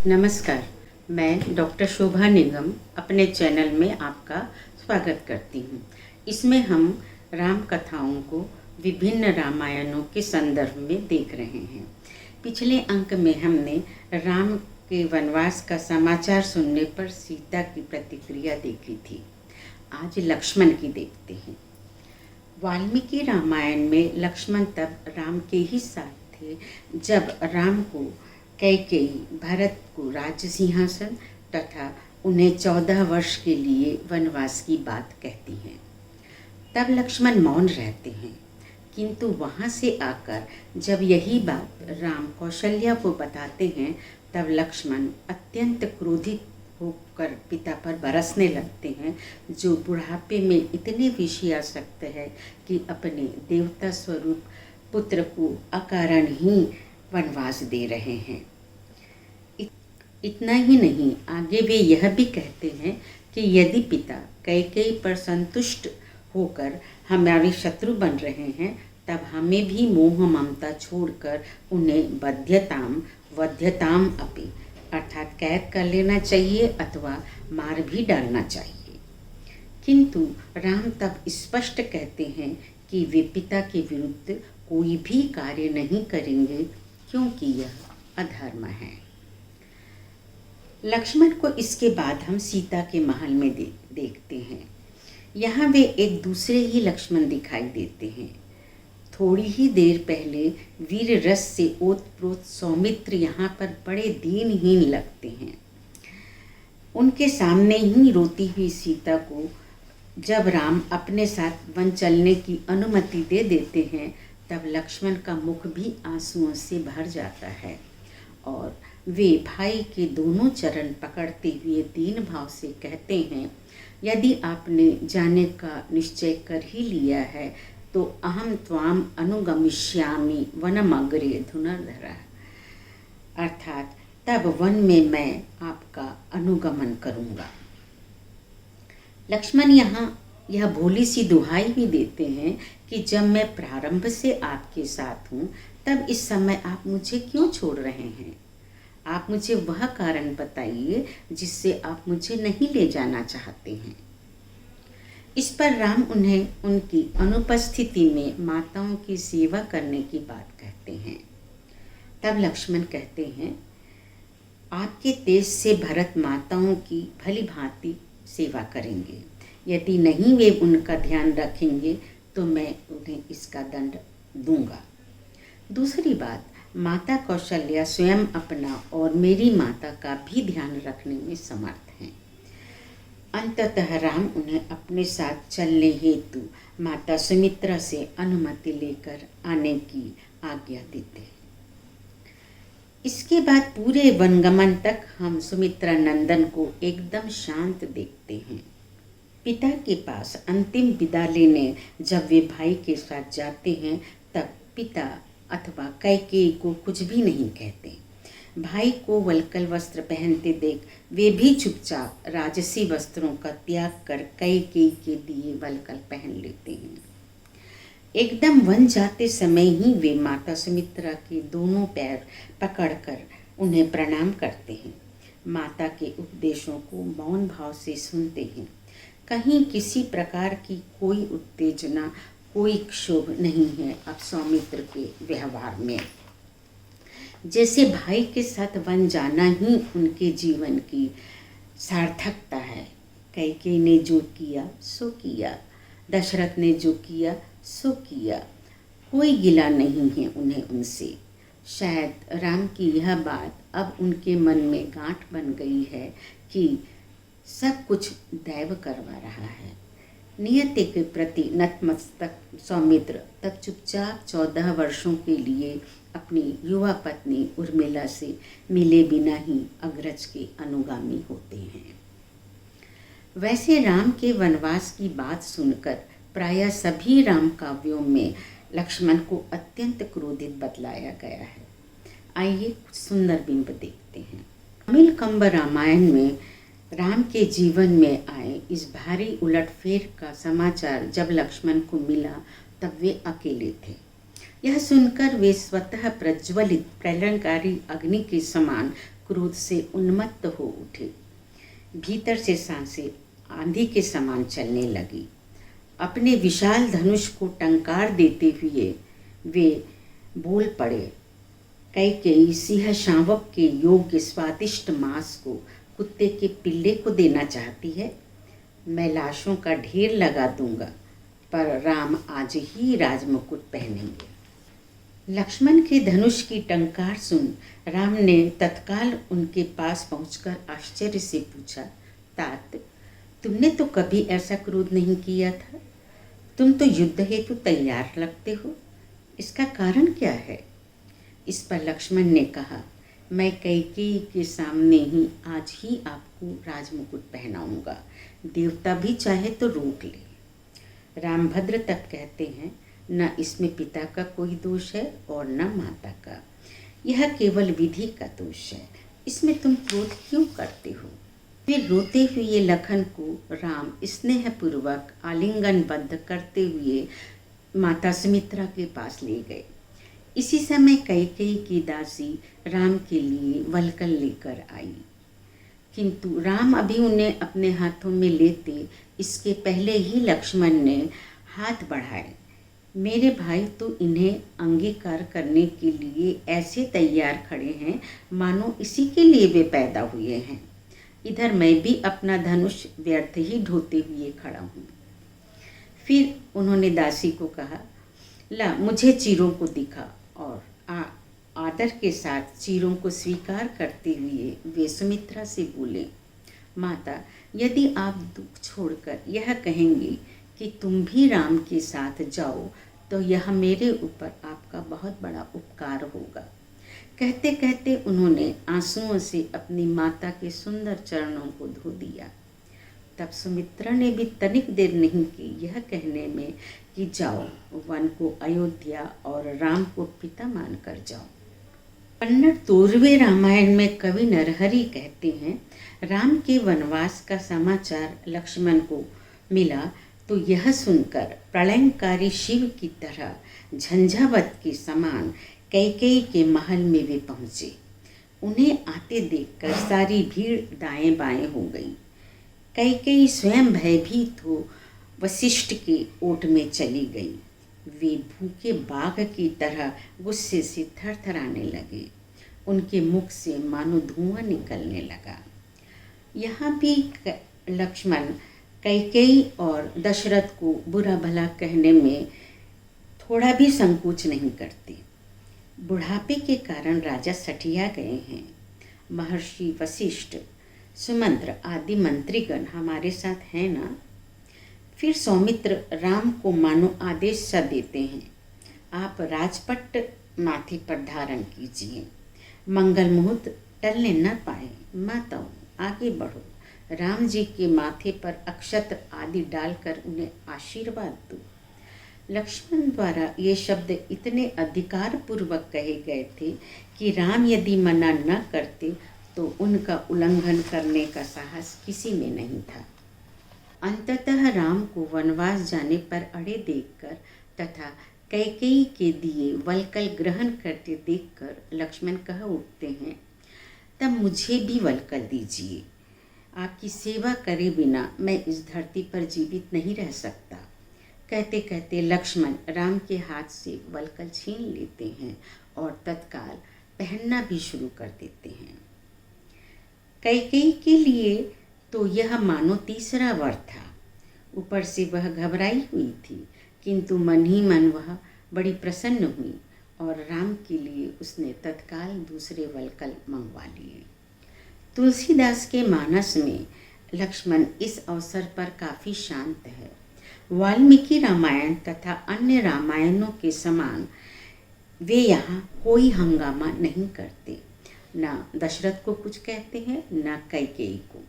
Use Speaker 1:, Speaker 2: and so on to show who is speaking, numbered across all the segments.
Speaker 1: नमस्कार। मैं डॉक्टर शोभा निगम अपने चैनल में आपका स्वागत करती हूँ। इसमें हम राम कथाओं को विभिन्न रामायणों के संदर्भ में देख रहे हैं। पिछले अंक में हमने राम के वनवास का समाचार सुनने पर सीता की प्रतिक्रिया देखी थी। आज लक्ष्मण की देखते हैं। वाल्मीकि रामायण में लक्ष्मण तब राम के ही साथ थे जब राम को कैकेयी भरत को राज्य सिंहासन तथा उन्हें 14 वर्ष के लिए वनवास की बात कहती हैं। तब लक्ष्मण मौन रहते हैं, किंतु वहाँ से आकर जब यही बात राम कौशल्या को बताते हैं तब लक्ष्मण अत्यंत क्रोधित होकर पिता पर बरसने लगते हैं, जो बुढ़ापे में इतने विषयासक्त है कि अपने देवता स्वरूप पुत्र को अकारण ही वनवास दे रहे हैं। इतना ही नहीं, आगे वे यह भी कहते हैं कि यदि पिता कैकेयी पर संतुष्ट होकर हमारे शत्रु बन रहे हैं तब हमें भी मोह ममता छोड़कर उन्हें वध्यताम अपि अर्थात कैद कर लेना चाहिए अथवा मार भी डालना चाहिए। किंतु राम तब स्पष्ट कहते हैं कि वे पिता के विरुद्ध कोई भी कार्य नहीं करेंगे, क्योंकि यह अधर्म है। लक्ष्मण को इसके बाद हम सीता के महल में देखते हैं। यहाँ वे एक दूसरे ही लक्ष्मण दिखाई देते हैं। थोड़ी ही देर पहले वीर रस से ओतप्रोत सौमित्र यहाँ पर बड़े दीनहीन लगते हैं। उनके सामने ही रोती हुई सीता को जब राम अपने साथ वन चलने की अनुमति दे देते हैं तब लक्ष्मण का मुख भी आंसुओं से भर जाता है और वे भाई के दोनों चरण पकड़ते हुए दीन भाव से कहते हैं, यदि आपने जाने का निश्चय कर ही लिया है तो अहम त्वाम अनुगमिष्यामि वनमग्रे धनुर्धरः, अर्थात तब वन में मैं आपका अनुगमन करूँगा। लक्ष्मण यहाँ यह भोली सी दुहाई भी देते हैं कि जब मैं प्रारंभ से आपके साथ हूँ तब इस समय आप मुझे क्यों छोड़ रहे हैं। आप मुझे वह कारण बताइए जिससे आप मुझे नहीं ले जाना चाहते हैं। इस पर राम उन्हें उनकी अनुपस्थिति में माताओं की सेवा करने की बात कहते हैं। तब लक्ष्मण कहते हैं, आपके तेज से भरत माताओं की भली भांति सेवा करेंगे। यदि नहीं वे उनका ध्यान रखेंगे तो मैं उन्हें इसका दंड दूंगा। दूसरी बात, माता कौशल्या स्वयं अपना और मेरी माता का भी ध्यान रखने में समर्थ हैं। अंततः राम उन्हें अपने साथ चलने हेतु माता सुमित्रा से अनुमति लेकर आने की आज्ञा देते हैं। इसके बाद पूरे वनगमन तक हम सुमित्रा नंदन को एकदम शांत देखते हैं। पिता के पास अंतिम विदा लेने जब वे भाई के साथ जाते हैं तब पिता अथवा कैकेयी को कुछ भी नहीं कहते। भाई को वल्कल वस्त्र पहनते देख वे भी चुपचाप राजसी वस्त्रों का त्याग कर कैकेयी के दिए वल्कल पहन लेते हैं। एकदम वन जाते समय ही वे माता सुमित्रा के दोनों पैर पकड़कर उन्हें प्रणाम करते हैं। माता के उपदेशों को मौन भाव से सुनते हैं। कहीं किसी प्रकार की कोई उत्तेजना, कोई क्षोभ नहीं है अब सौमित्र के व्यवहार में। जैसे भाई के साथ वन जाना ही उनके जीवन की सार्थकता है। कैकेयी ने जो किया सो किया, दशरथ ने जो किया सो किया, कोई गिला नहीं है उन्हें उनसे। शायद राम की यह बात अब उनके मन में गांठ बन गई है कि सब कुछ दैव करवा रहा है। नियति के प्रति नतमस्तक सौमित्र तब चुपचाप 14 वर्षों के लिए अपनी युवा पत्नी उर्मिला से मिले बिना ही अग्रज के अनुगामी होते हैं। वैसे राम के वनवास की बात सुनकर प्रायः सभी राम काव्यों में लक्ष्मण को अत्यंत क्रोधित बतलाया गया है। आइए कुछ सुंदर बिंब देखते हैं। तमिल कंब रामायण में राम के जीवन में आए इस भारी उलटफेर का समाचार जब लक्ष्मण को मिला तब वे अकेले थे। यह सुनकर वे स्वतः प्रज्वलित प्रलयंकारी अग्नि के समान क्रोध से उन्मत्त हो उठे। भीतर से सांसें आंधी के समान चलने लगी। अपने विशाल धनुष को टंकार देते हुए वे बोल पड़े, कैकेयी सिंह शावक के योग्य स्वादिष्ट मांस को कुत्ते के पिल्ले को देना चाहती है। मैं लाशों का ढेर लगा दूंगा, पर राम आज ही राजमुकुट पहनेंगे। लक्ष्मण के धनुष की टंकार सुन राम ने तत्काल उनके पास पहुंचकर आश्चर्य से पूछा, तात, तुमने तो कभी ऐसा क्रोध नहीं किया था। तुम तो युद्ध हेतु तैयार लगते हो, इसका कारण क्या है? इस पर लक्ष्मण ने कहा, मैं कैकेयी के सामने ही आज ही आपको राजमुकुट पहनाऊंगा, देवता भी चाहे तो रोक ले। रामभद्र तब कहते हैं, न इसमें पिता का कोई दोष है और न माता का, यह केवल विधि का दोष है, इसमें तुम क्रोध क्यों करते हो? फिर रोते हुए लखन को राम स्नेहपूर्वक आलिंगनबद्ध करते हुए माता सुमित्रा के पास ले गए। इसी समय कैकेयी की दासी राम के लिए वलकल लेकर आई, किंतु राम अभी उन्हें अपने हाथों में लेते इसके पहले ही लक्ष्मण ने हाथ बढ़ाए। मेरे भाई तो इन्हें अंगीकार करने के लिए ऐसे तैयार खड़े हैं मानो इसी के लिए वे पैदा हुए हैं। इधर मैं भी अपना धनुष व्यर्थ ही ढोते हुए खड़ा हूँ। फिर उन्होंने दासी को कहा, ला मुझे चीरों को दिखा, और आदर के साथ चीरों को स्वीकार करते हुए वे सुमित्रा से बोले, माता, यदि आप दुख छोड़कर यह कहेंगे कि तुम भी राम के साथ जाओ तो यह मेरे ऊपर आपका बहुत बड़ा उपकार होगा। कहते कहते उन्होंने आंसुओं से अपनी माता के सुंदर चरणों को धो दिया। तब सुमित्रा ने भी तनिक देर नहीं की यह कहने में कि जाओ वन को अयोध्या और राम को पिता मानकर जाओ। कन्नड़ 13वें रामायण में कवि नरहरि कहते हैं, राम के वनवास का समाचार लक्ष्मण को मिला तो यह सुनकर प्रलयंकारी शिव की तरह झंझावत के समान कैकेयी के महल में वे पहुँचे। उन्हें आते देखकर सारी भीड़ दाएं बाएं हो गई। कैकेयी स्वयं भयभीत हो वशिष्ठ के ओट में चली गई। वे भूखे बाघ की तरह गुस्से से थरथराने लगे। उनके मुख से मानो धुआं निकलने लगा। यहाँ भी लक्ष्मण कैकेयी और दशरथ को बुरा भला कहने में थोड़ा भी संकोच नहीं करते। बुढ़ापे के कारण राजा सठिया गए हैं। महर्षि वशिष्ठ, सुमंत्र आदि मंत्रीगण हमारे साथ हैं ना। फिर सौमित्र राम को मानो आदेश सा देते हैं, आप राजपट्ट माथे पर धारण कीजिए। मंगल मुहूर्त टलने न पाए। माताओं, आगे बढ़ो, राम जी के माथे पर अक्षत आदि डालकर उन्हें आशीर्वाद दो। लक्ष्मण द्वारा ये शब्द इतने अधिकार पूर्वक कहे गए थे कि राम यदि मना न करते तो उनका उल्लंघन करने का साहस किसी में नहीं था। अंततः राम को वनवास जाने पर अड़े देखकर तथा कैकेयी के दिए वलकल ग्रहण करते देखकर लक्ष्मण कह उठते हैं, तब मुझे भी वलकल दीजिए। आपकी सेवा करे बिना मैं इस धरती पर जीवित नहीं रह सकता। कहते कहते लक्ष्मण राम के हाथ से वलकल छीन लेते हैं और तत्काल पहनना भी शुरू कर देते हैं। कैकेयी के लिए तो यह मानो तीसरा वर था। ऊपर से वह घबराई हुई थी, किंतु मन ही मन वह बड़ी प्रसन्न हुई और राम के लिए उसने तत्काल दूसरे वलकल मंगवा लिए। तुलसीदास के मानस में लक्ष्मण इस अवसर पर काफ़ी शांत है। वाल्मीकि रामायण तथा अन्य रामायणों के समान वे यहाँ कोई हंगामा नहीं करते, न दशरथ को कुछ कहते हैं न कैकेयी को।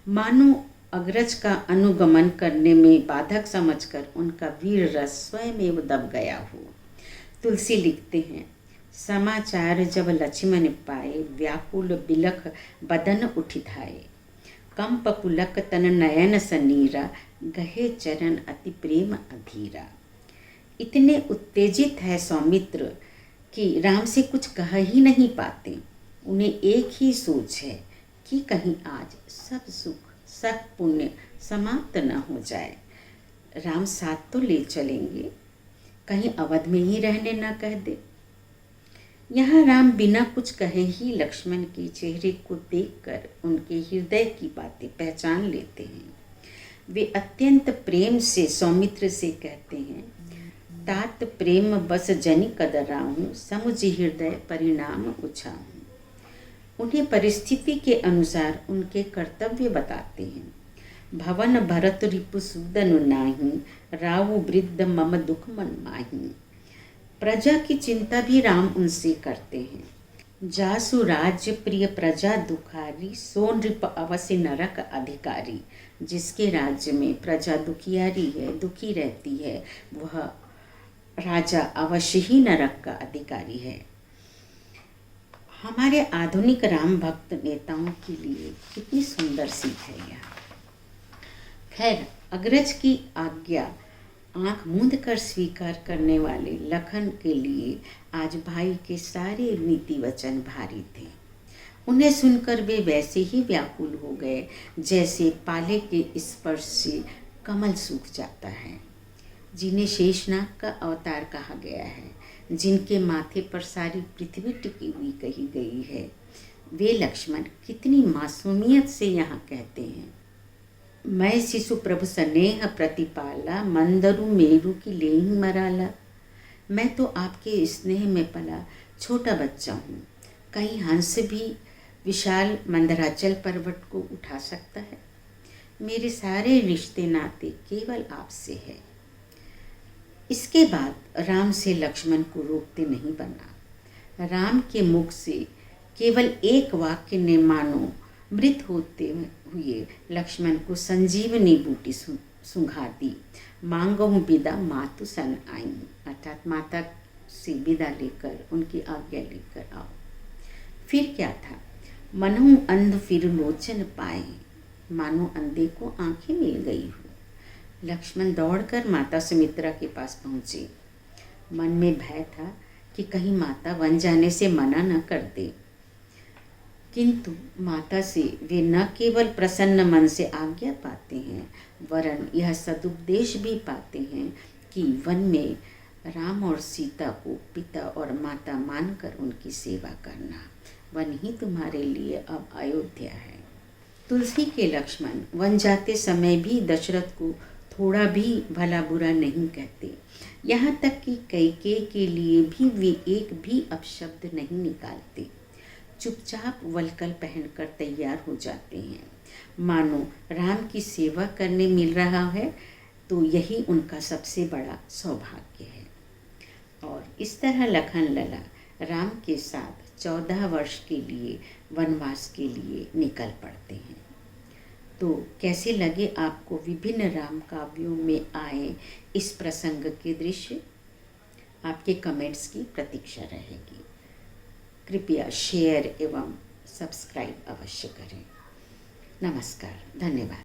Speaker 1: मानो अग्रज का अनुगमन करने में बाधक समझकर उनका वीर रस स्वयं दब गया हो। तुलसी लिखते हैं, समाचार जब लक्ष्मण पाए, व्याकुल बिलख बदन उठिधाए। कंप पुलक तन नयन सनीरा, गहे चरण अति प्रेम अधीरा। इतने उत्तेजित है सौमित्र कि राम से कुछ कह ही नहीं पाते। उन्हें एक ही सोच है कि कहीं आज सब सुख सब पुण्य समाप्त न हो जाए। राम साथ तो ले चलेंगे, कहीं अवध में ही रहने न कह दे। यहाँ राम बिना कुछ कहे ही लक्ष्मण के चेहरे को देखकर उनके हृदय की बातें पहचान लेते हैं। वे अत्यंत प्रेम से सौमित्र से कहते हैं, तात प्रेम बस जनि कदराहूँ, समुझ हृदय परिणाम उछाहूँ। उन्हें परिस्थिति के अनुसार उनके कर्तव्य बताते हैं। भवन भरत रिपु सूदन नाही, राहु वृद्ध मम दुख मन माही। प्रजा की चिंता भी राम उनसे करते हैं। जासु राज्य प्रिय प्रजा दुखारी, सो नृप अवश्य नरक अधिकारी। जिसके राज्य में प्रजा दुखियारी है, दुखी रहती है, वह राजा अवश्य ही नरक का अधिकारी है। हमारे आधुनिक राम भक्त नेताओं के लिए कितनी सुंदर सीख है यह। खैर, अग्रज की आज्ञा आंख मूंद कर स्वीकार करने वाले लखन के लिए आज भाई के सारे नीति वचन भारी थे। उन्हें सुनकर वे वैसे ही व्याकुल हो गए जैसे पाले के स्पर्श से कमल सूख जाता है। जिन्हें शेषनाग का अवतार कहा गया है, जिनके माथे पर सारी पृथ्वी टिकी हुई कही गई है, वे लक्ष्मण कितनी मासूमियत से यहाँ कहते हैं, मैं शिशु प्रभु स्नेह प्रतिपाला, मंदरु मेरु की लेहि मराला। मैं तो आपके स्नेह में पला छोटा बच्चा हूँ। कहीं हंस भी विशाल मंदराचल पर्वत को उठा सकता है? मेरे सारे रिश्ते नाते केवल आपसे है। इसके बाद राम से लक्ष्मण को रोकते नहीं बना। राम के मुख से केवल एक वाक्य ने मानो मृत होते हुए लक्ष्मण को संजीवनी बूटी सुंघा दी। मांगहु विदा मातु सन आई, अर्थात माता से विदा लेकर, उनकी आज्ञा लेकर आओ। फिर क्या था, मनहु अंध फिर लोचन पाए, मानो अंधे को आंखें मिल गई हो। लक्ष्मण दौड़कर माता सुमित्रा के पास पहुँचे। मन में भय था कि कहीं माता वन जाने से मना न कर दे, किंतु माता से वे न केवल प्रसन्न मन से आज्ञा पाते हैं, वरन यह सदुपदेश भी पाते हैं कि वन में राम और सीता को पिता और माता मानकर उनकी सेवा करना। वन ही तुम्हारे लिए अब अयोध्या है। तुलसी के लक्ष्मण वन जाते समय भी दशरथ को थोड़ा भी भला बुरा नहीं कहते। यहाँ तक कि कैकेयी के लिए भी वे एक भी अपशब्द नहीं निकालते। चुपचाप वलकल पहनकर तैयार हो जाते हैं, मानो राम की सेवा करने मिल रहा है तो यही उनका सबसे बड़ा सौभाग्य है। और इस तरह लखन लला राम के साथ 14 वर्ष के लिए वनवास के लिए निकल पड़ते हैं। तो कैसे लगे आपको विभिन्न राम काव्यों में आए इस प्रसंग के दृश्य? आपके कमेंट्स की प्रतीक्षा रहेगी। कृपया शेयर एवं सब्सक्राइब अवश्य करें। नमस्कार, धन्यवाद।